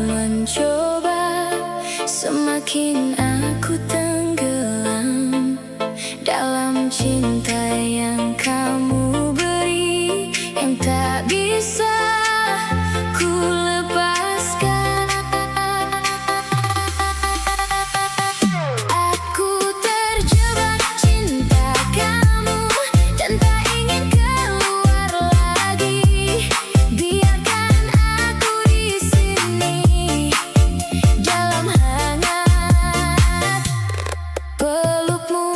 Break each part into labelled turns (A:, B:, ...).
A: mencoba, semakin aku tenggelam dalam cinta yang kamu beri, yang tak bisa ku lepaskan. Aku terjebak cinta kamu dan tak ingin keluar lagi. Biarkan aku di sini dalam hangat pelukmu.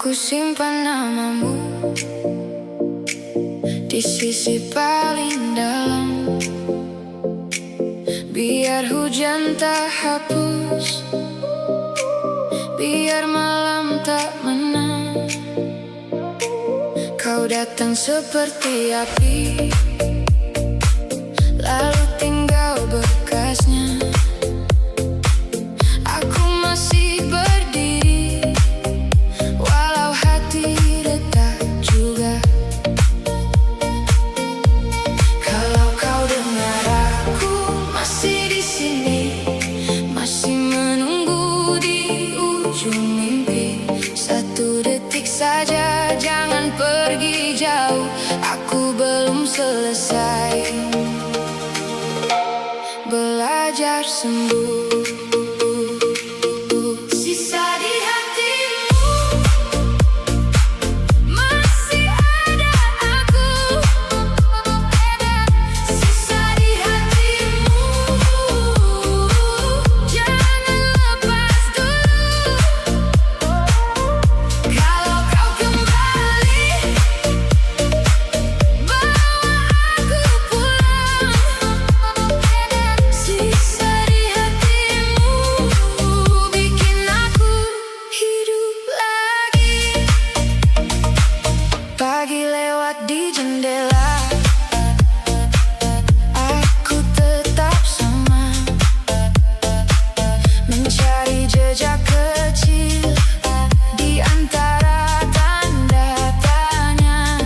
A: Aku simpan namamu di sisi paling dalam, biar hujan tak hapus, biar malam tak menang. Kau datang seperti api, lalu tinggal bekasnya. Aku masih berdiri, walau hati retak juga. Kalau kau dengar aku masih di sini, masih menunggu di ujung mimpi. Satu detik saja, jangan pergi jauh, aku belum selesai belajar sembuh. Sisa di hatimu masih ada aku, sisa di hatimu, jangan lepas dulu. Kalau kau kembali, bawa aku pulang. Sisa di hatimu bikin aku hidup lagi. Pagi lewat di jendela, aku tetap sama, mencari jejak kecil di antara tanda tanya.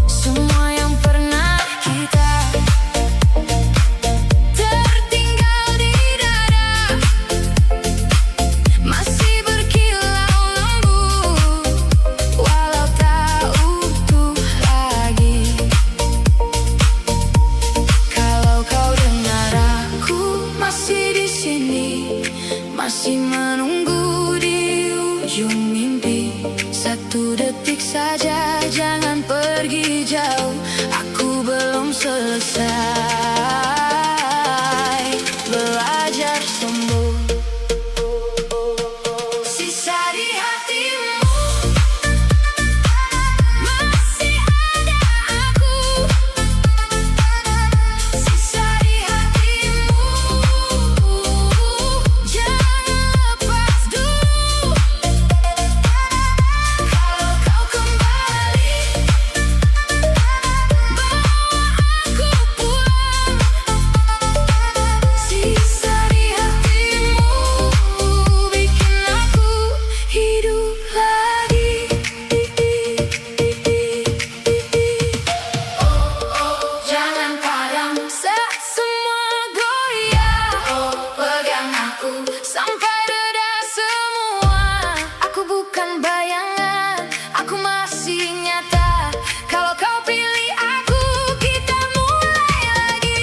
A: Semua yang pernah kita tertinggal di dada, masih berkilau lembut, walau tak utuh lagi. Kalau kau dengar aku masih di sini, masih menunggu di ujung mimpi. Satu detik saja, jangan pergi jauh, aku belum selesai belajar sembuh. Sisa di hatimu masih ada aku, sisa di hatimu, jangan lepas dulu. Kalau kau kembali, bawa aku pulang. Sisa di hatimu bikin aku hidup lagi. Jangan padam saat semua goyah. Pegang aku sampai reda semua. Aku bukan bayangan, aku masih nyata. Kalau kau pilih aku, kita mulai lagi.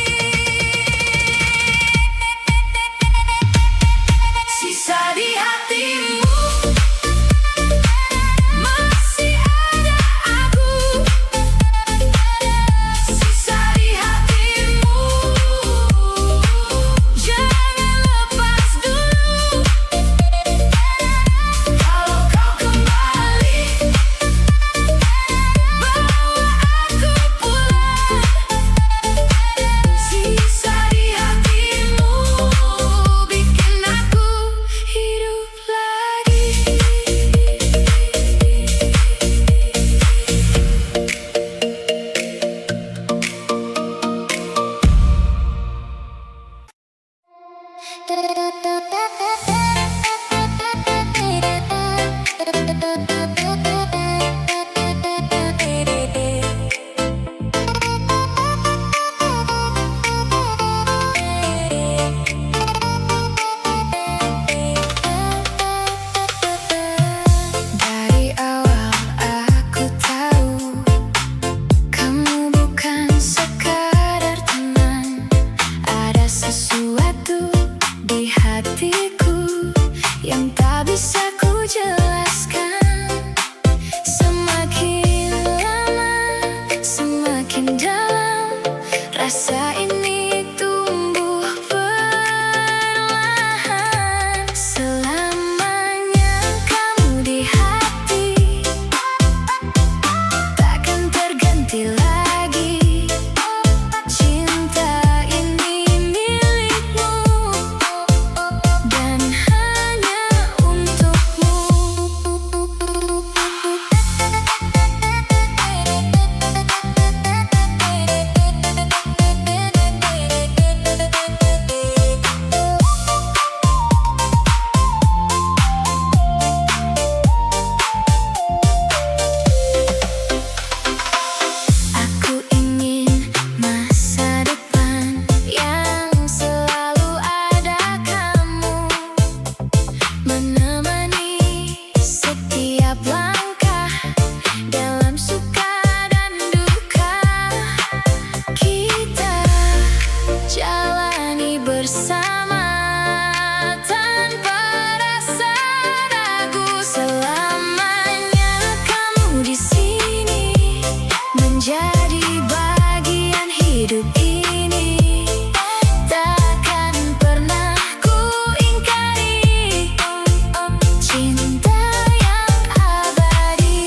A: Sisa di hatimu masih ada aku, sisa di hatimu, jangan lepas dulu. Kalau kau kembali, bawa aku pulang. Sisa di hatimu bikin aku hidup lagi. Dari awal aku tahu kamu bukan sekadar teman. Ada sesuatu di hatiku yang tak bisa ku jelaskan. Semakin lama, semakin dalam, rasa ini tumbuh perlahan. Selamanya kamu di jalani bersama tanpa rasa ragu. Selamanya kamu di sini menjadi bagian hidup ini. Takkan pernah ku ingkari cinta yang abadi.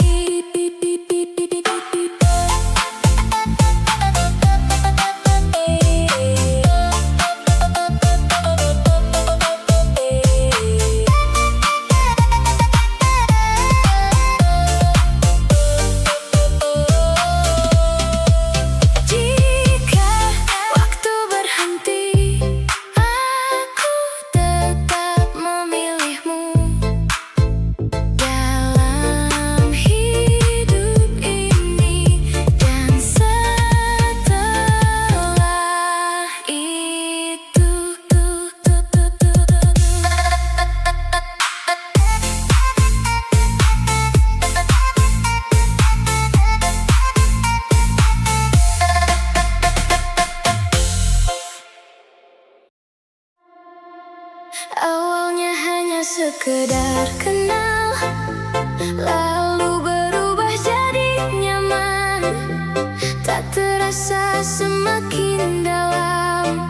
A: Jika waktu berhenti, aku tetap memilihmu dalam hidup ini dan setelah itu. Awalnya hanya sekedar kenal, lalu berubah jadi nyaman. Tak terasa semakin dalam,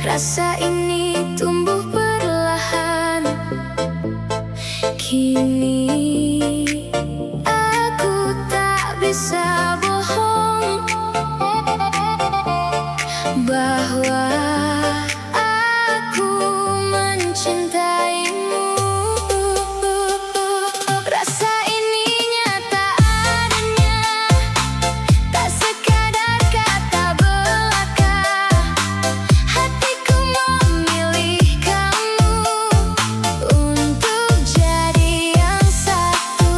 A: rasa ini tumbuh perlahan. Kini aku tak bisa bohong bahwa aku mencintaimu. Rasa ini nyata adanya, tak sekadar kata belaka. Hatiku memilih kamu untuk jadi yang satu.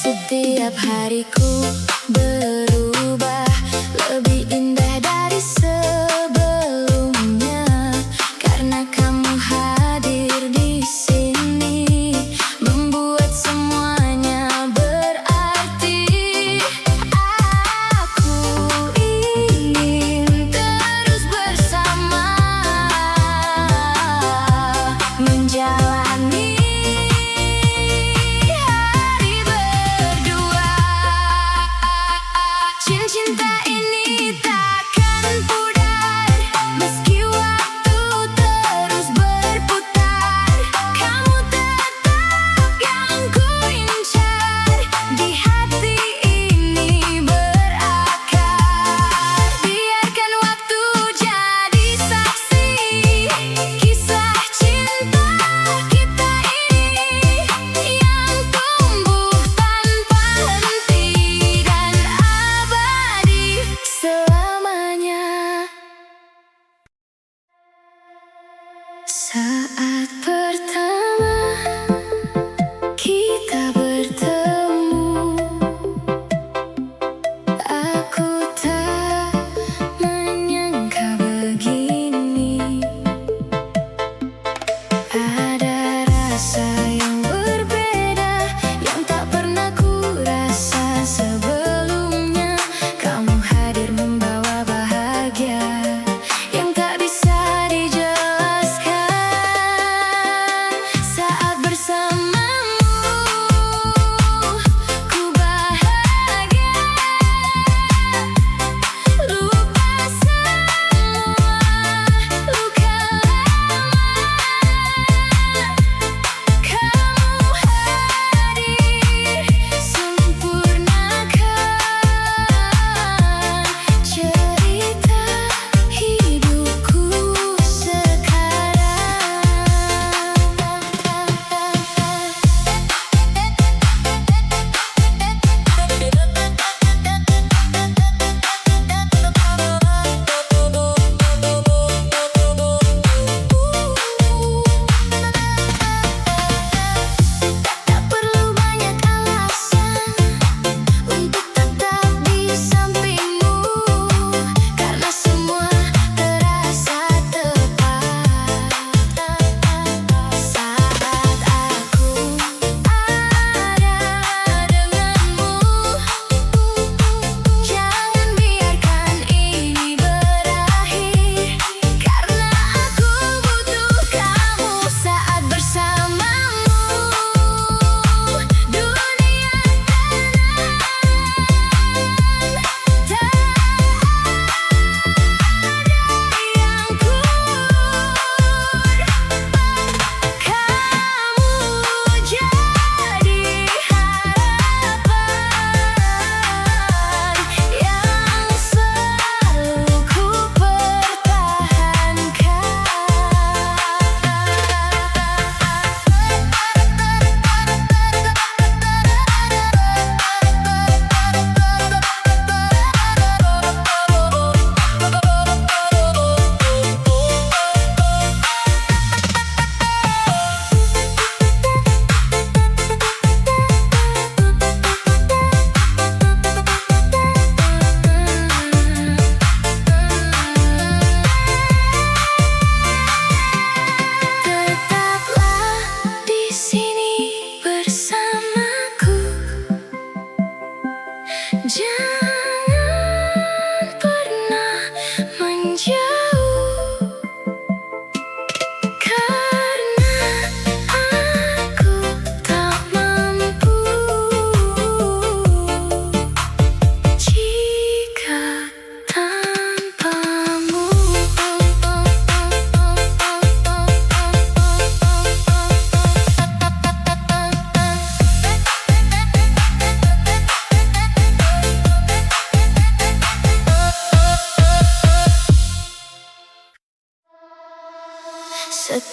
A: Setiap hariku berubah lebih indah dari sebelumnya, karena kamu hadir di sini membuat semuanya berarti. Aku ingin terus bersama menjalani hari berdua. Cinta ini takkan pudar meski waktu terus berputar. Kamu tetap yang ku incar, di hati ini berakar. Biarkan waktu jadi saksi kisah cinta kita ini yang tumbuh tanpa henti dan abadi.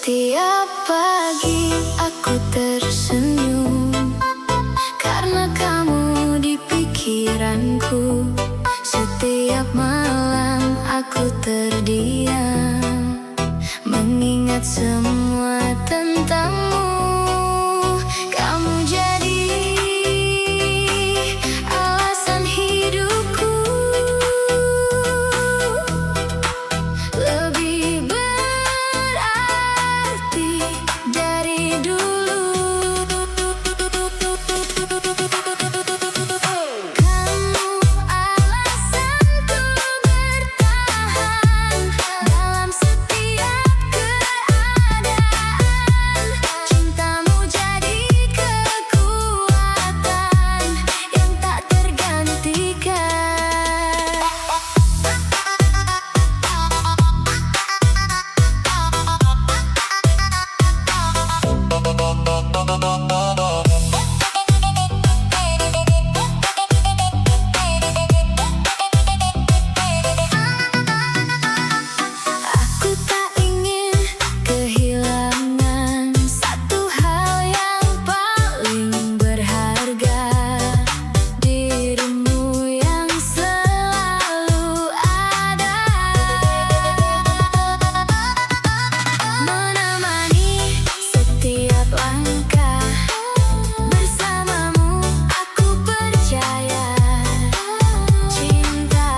A: Setiap pagi aku tersenyum karena kamu di pikiranku. Setiap malam aku terdiam mengingat semua tentangmu. Kamu jadi alasan hidupku, lebih berarti dari dulu. Kamu alasanku bertahan dalam setiap keadaan. Cintamu jadi kekuatan yang tak tergantikan. Aku tak ingin kehilangan satu hal yang paling berharga, dirimu yang selalu ada, menemani setiap langkah. Bersamamu aku percaya cinta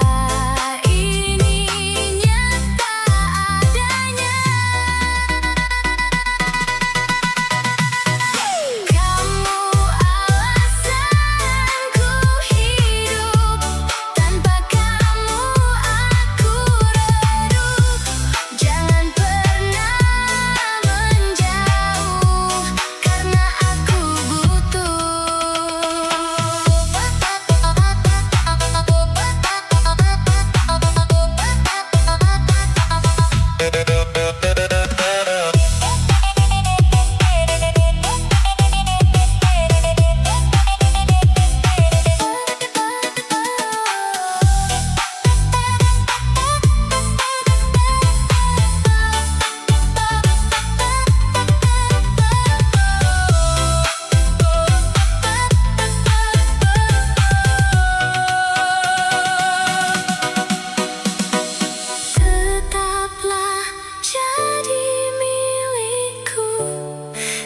A: ini nyata adanya. Kamu alasanku hidup, tanpa kamu aku redup. Jangan pernah menjauh karena aku butuh. Tetaplah jadi milikku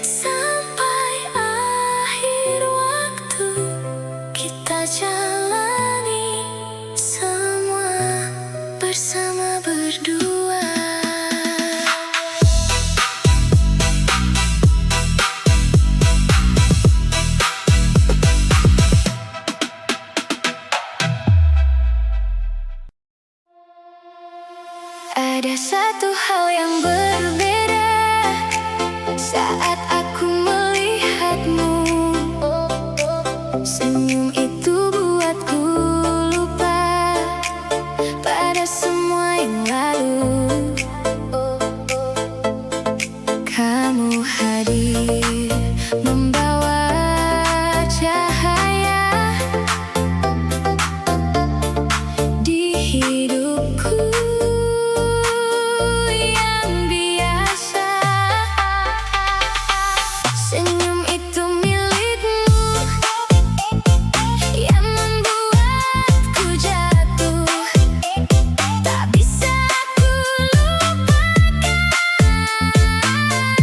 A: sampai akhir waktu. Kita jalani semua bersama berdua. Ada satu hal yang berbeda saat aku melihatmu. Senyum itu buatku lupa pada semua yang lalu. Kamu hadir membawa cahaya di hidupku yang biasa. Senyum itu milikmu yang membuatku jatuh. Tak bisa aku lupakan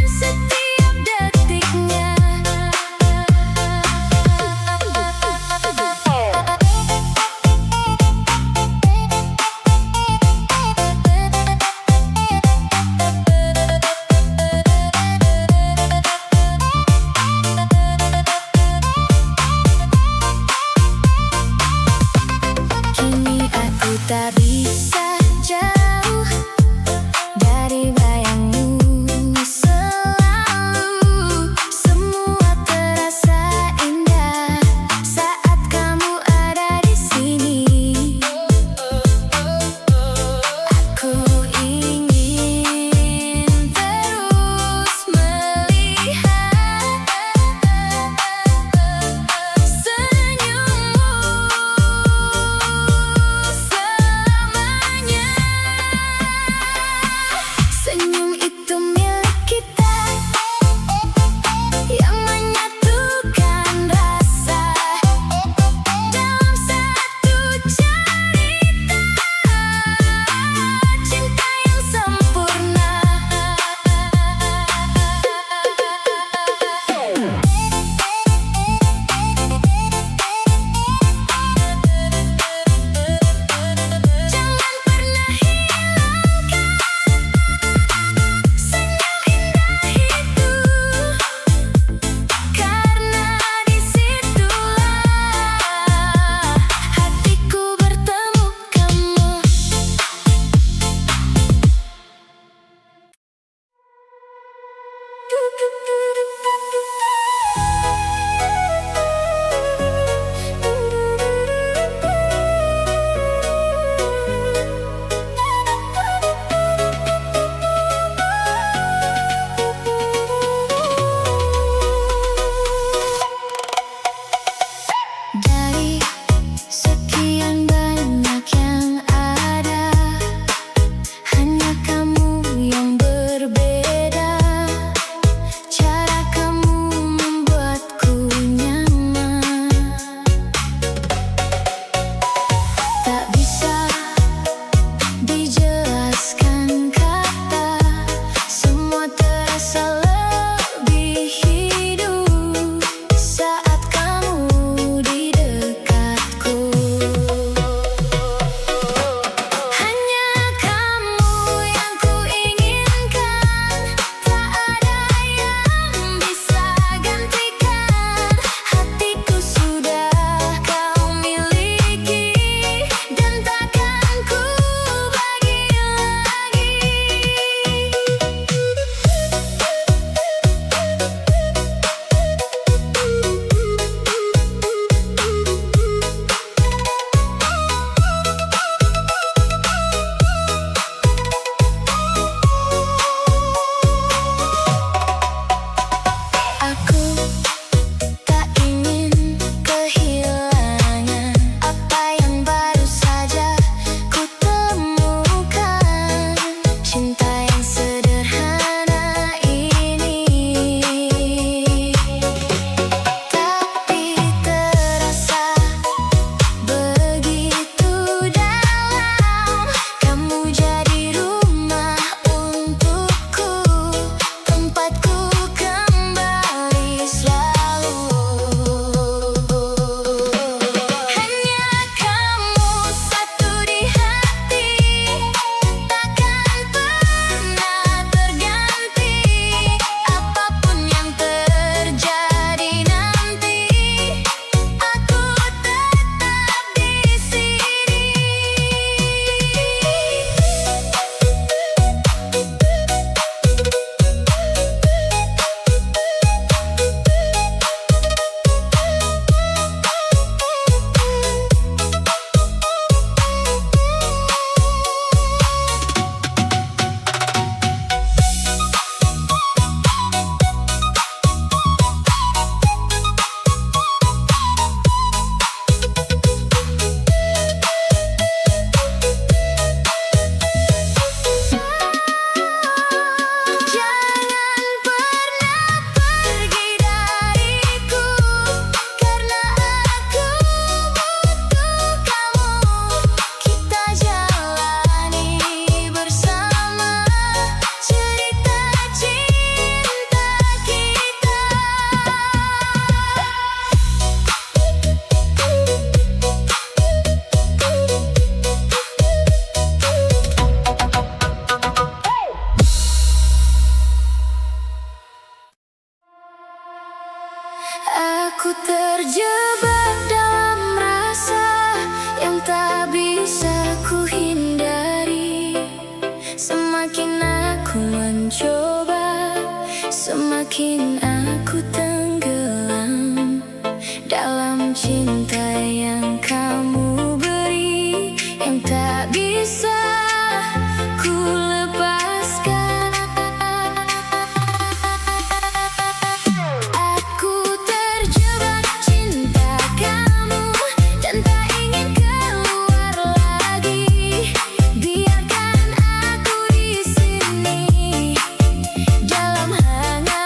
A: setiap detiknya. Kini aku tak bisa jauh dari bayangmu selalu. Semua terasa indah saat kamu ada di sini. Aku ingin terus melihat senyummu selamanya. bikin aku tenggelam dalam cinta yang kamu beri, yang tak bisa ku lepaskan. Aku terjebak cinta kamu dan tak ingin keluar lagi. Biarkan aku di sini dalam hangat.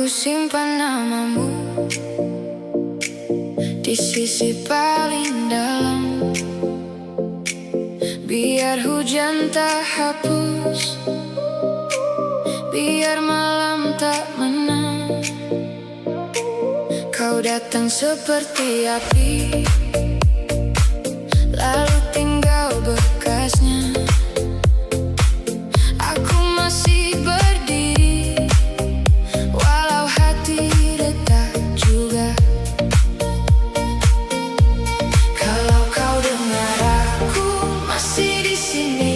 A: simpan namamu di sisi paling dalam, biar hujan tak hapus, biar malam tak menang. Kau datang seperti api, lalu tinggal bekasnya. Aku masih berdiri, walau hati retak juga. Kalau kau dengar aku masih di sini,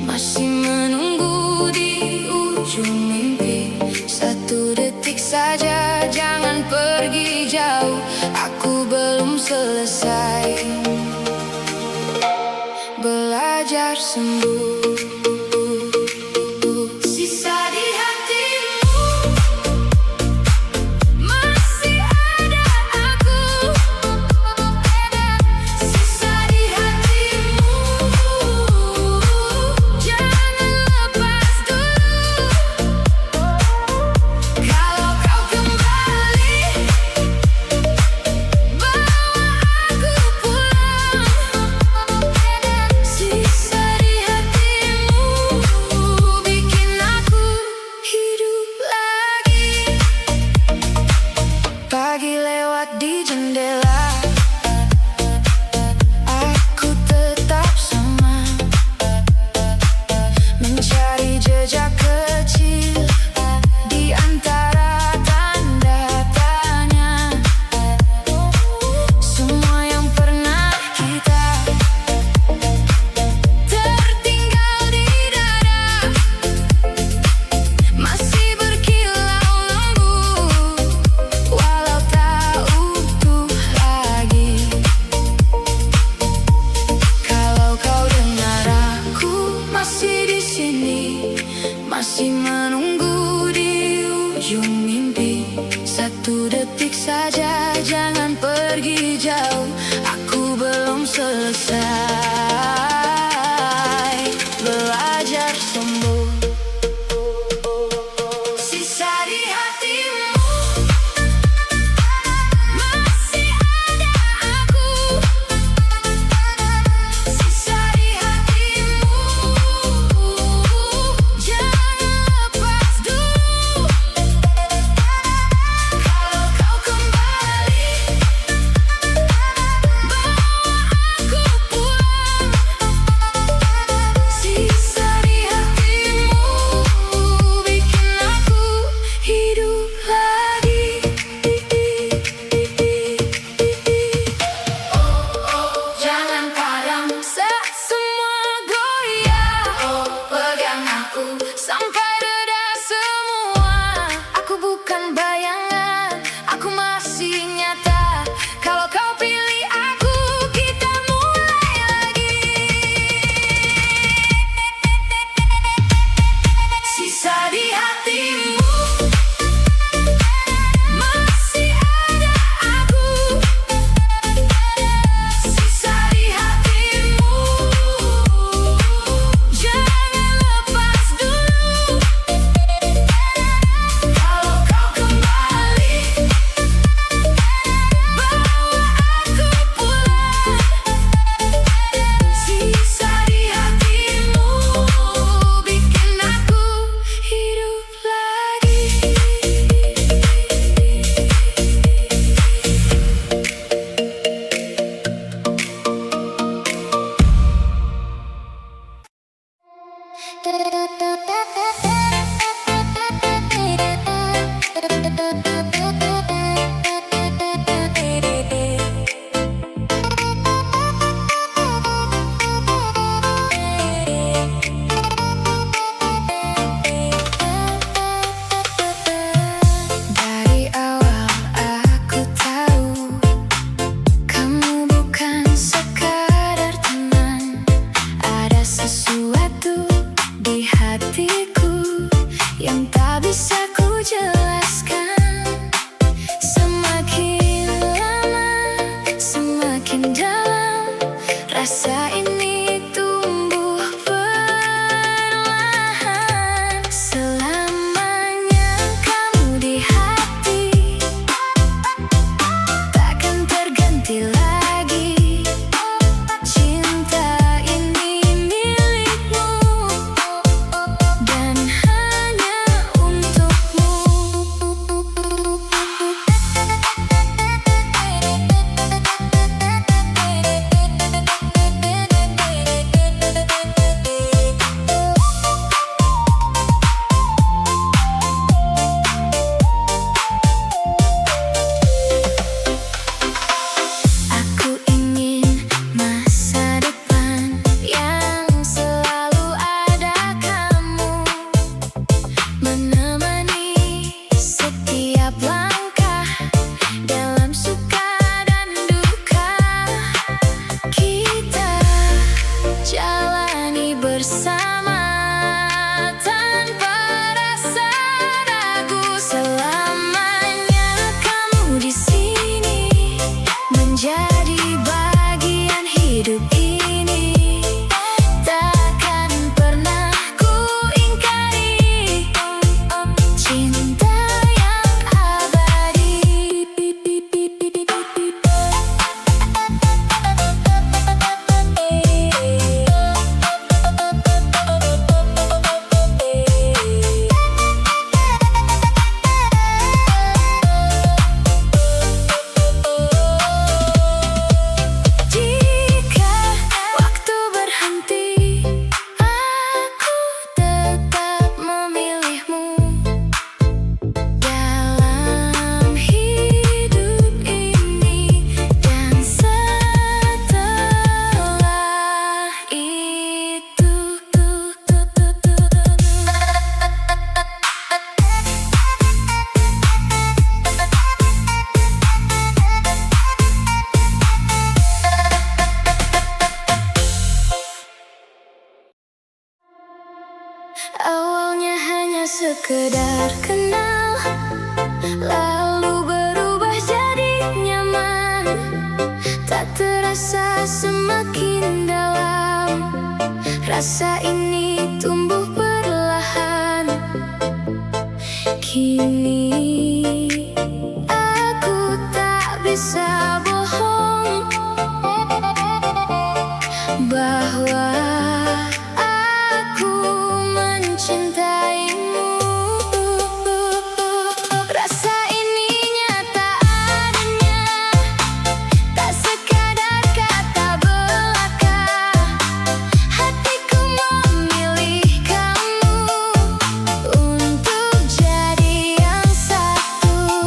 A: masih menunggu di ujung mimpi. Satu detik saja, jangan pergi jauh, aku belum selesai belajar sembuh. Sisa di hatimu masih ada aku, sisa di hatimu jangan lepas dulu. Kalau kau kembali, bawa aku pulang. Sisa di hatimu bikin aku hidup lagi. Pagi lewat di jendela, aku tetap sama, mencari jejak kecil di antara tanda tanya. Semua yang pernah kita tertinggal di dada, masih berkilau lembut, walau tak utuh lagi. Kalau kau dengar aku masih di sini, masih menunggu di ujung mimpi. Satu detik saja, jangan pergi jauh, aku belum selesai belajar sembuh. Sisa di hatimu masih ada aku, sisa di hatimu jangan lepas dulu. Kalau kau kembali, bawa aku pulang. tak terasa semakin dalam. Rasa ini tumbuh perlahan. Kini aku tak bisa bohong bahwa aku mencintaimu. Rasa ini nyata adanya, tak sekadar kata belaka. Hatiku memilih kamu untuk jadi yang satu.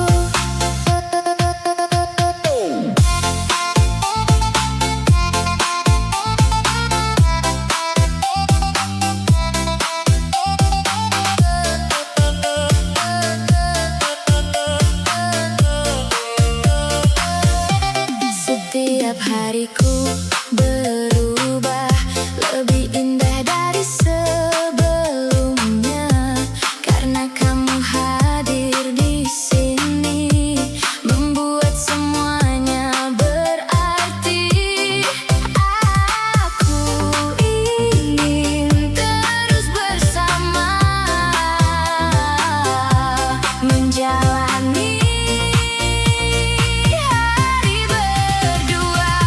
A: Setiap hariku berubah lebih indah dari sebelumnya, karena kamu hadir di sini, membuat semuanya berarti. Aku ingin terus bersama, menjalani hari berdua.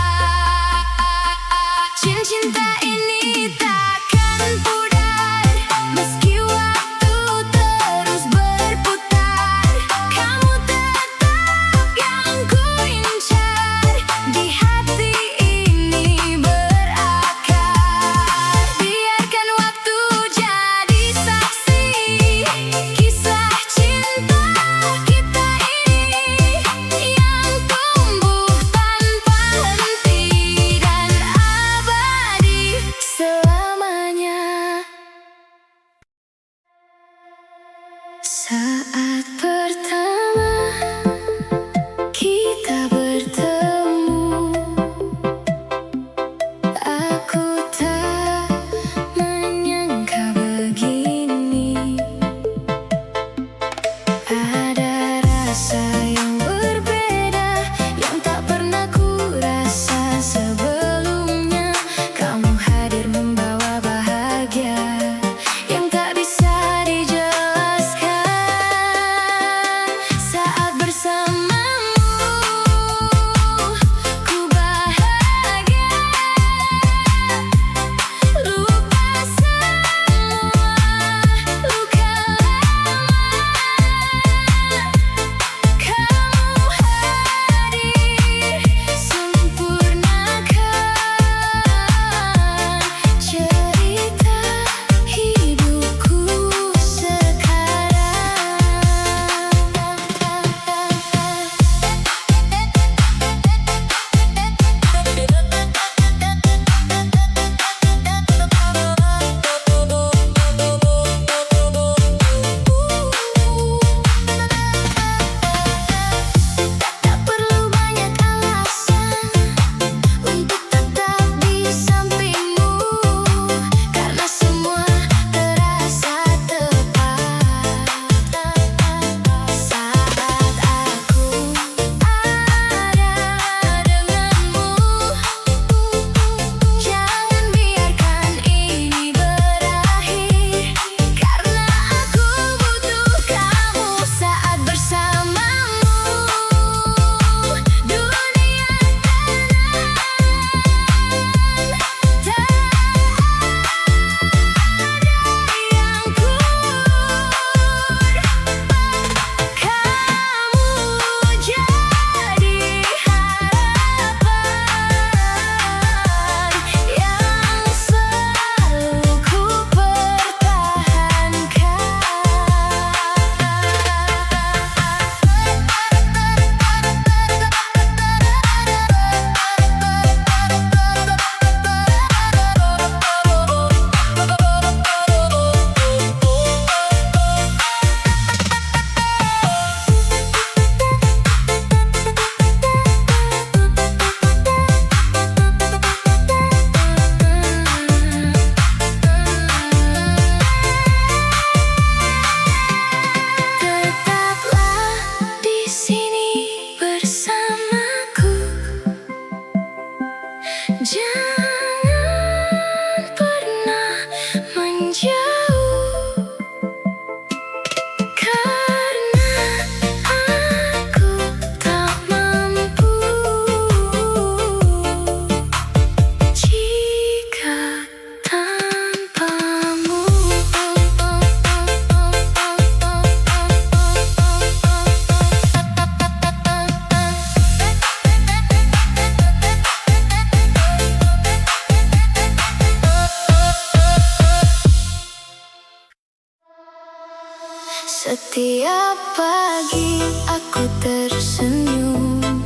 A: Setiap pagi aku tersenyum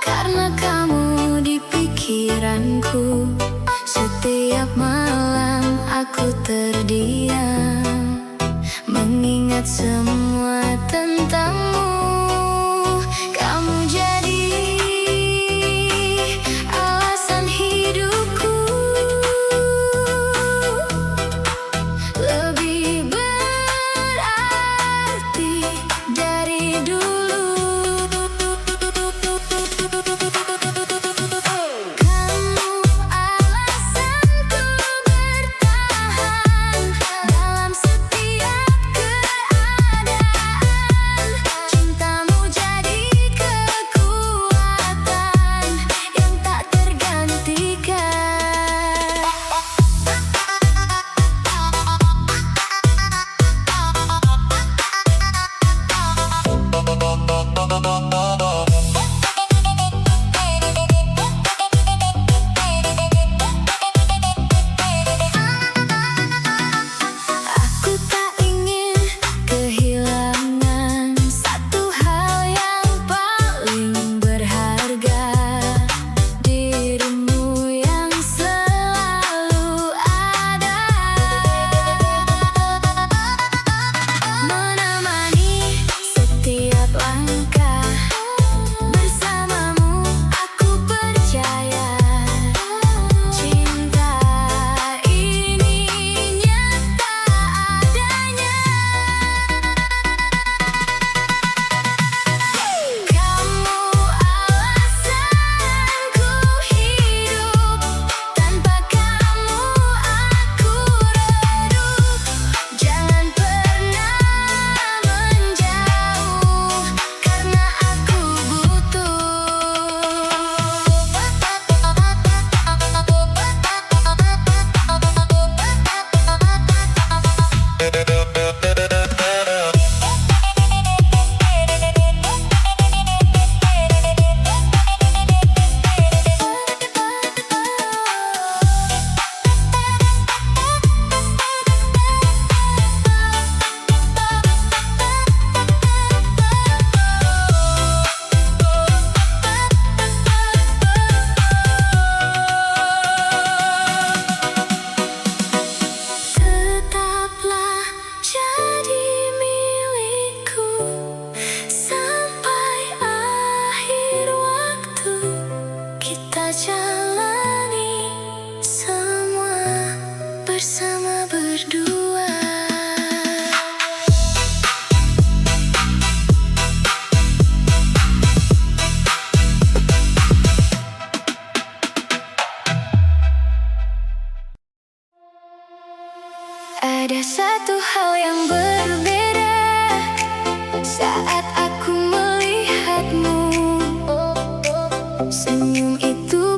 A: karena kamu di pikiranku. Setiap malam aku terdiam mengingat semua tentangmu. Kamu jadi alasan hidupku, lebih berarti dari dulu. Kamu alasanku bertahan dalam setiap keadaan. Cintamu jadi kekuatan yang tak tergantikan. Aku tak ingin kehilangan satu hal yang paling berharga, dirimu yang selalu ada, menemani setiap langkah. Bersamamu aku percaya cinta ini nyata adanya. Kamu alasanku hidup, tanpa kamu aku redup. Jangan pernah menjauh karena aku tetaplah jadi milikku sampai akhir waktu. Kita jalani semua bersama berdua. Ada satu hal yang berbeda saat aku melihatmu. Senyum itu